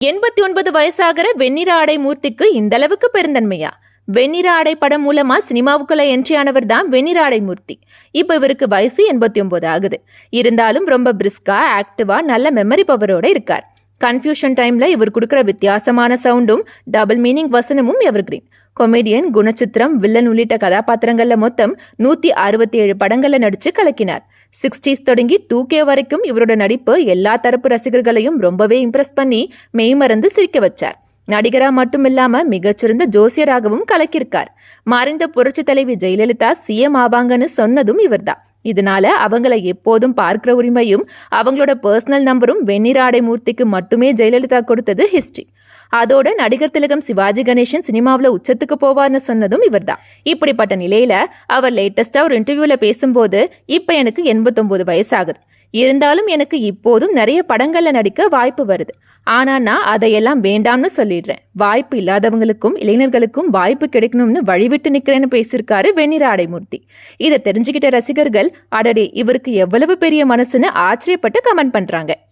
89 வயசாகிற வெண்ணிற ஆடை மூர்த்திக்கு இந்த அளவுக்கு பெருந்தன்மையா? வெண்ணிற ஆடை படம் மூலமா சினிமாவுக்குள்ள என்ட்ரி ஆனவர் தான் வெண்ணிற ஆடை மூர்த்தி. இப்ப இவருக்கு வயசு 89 ஆகுது. இருந்தாலும் ரொம்ப பிரிஸ்கா, ஆக்டிவா, நல்ல மெமரி பவரோட இருக்கார். கன்ஃபியூஷன் டைம்ல இவர் கொடுக்கிற வித்தியாசமான சவுண்டும் டபுள் மீனிங் வசனமும் எவர் கிரீன். கொமேடியன், குணச்சித்திரம், வில்லன் உள்ளிட்ட கதாபாத்திரங்கள்ல மொத்தம் 167 படங்கள்ல நடிச்சு கலக்கினார். 60s தொடங்கி 2K வரைக்கும் இவரோட நடிப்பு எல்லா தரப்பு ரசிகர்களையும் ரொம்பவே இம்ப்ரெஸ் பண்ணி மெய்மறந்து சிரிக்க வச்சார். நடிகரா மட்டும் இல்லாம மிகச்சிறந்த ஜோசியராகவும் கலக்கியிருக்கார். மறைந்த புரட்சி தலைவி ஜெயலலிதா CM ஆவாங்கன்னு சொன்னதும் இவர்தான். இதனால அவங்கள எப்போதும் பார்க்கிற உரிமையும் அவங்களோட பர்சனல் நம்பரும் வெண்ணிற ஆடை மூர்த்திக்கு மட்டுமே ஜெயலலிதா கொடுத்தது ஹிஸ்டரி. அதோட நடிகர் திலகம் சிவாஜி கணேசன் சினிமாவில் உச்சத்துக்கு போவார்னு சொன்னதும் இவர்தான். இப்படிப்பட்ட நிலையில அவர் லேட்டஸ்டா ஒரு இன்டர்வியூல பேசும்போது, இப்ப எனக்கு 89 வயசாகுது, இருந்தாலும் எனக்கு இப்போதும் நிறைய படங்கள்ல நடிக்க வாய்ப்பு வருது. ஆனா நான் அதையெல்லாம் வேண்டாம்னு சொல்லிடுறேன். வாய்ப்பு இல்லாதவங்களுக்கும் இளைஞர்களுக்கும் வாய்ப்பு கிடைக்கணும்னு வழிவிட்டு நிக்கிறேன்னு பேசியிருக்காரு வெண்ணிற ஆடை மூர்த்தி. இதை தெரிஞ்சுக்கிட்ட ரசிகர்கள், அடடே இவருக்கு எவ்வளவு பெரிய மனசுன்னு ஆச்சரியப்பட்டு கமெண்ட் பண்றாங்க.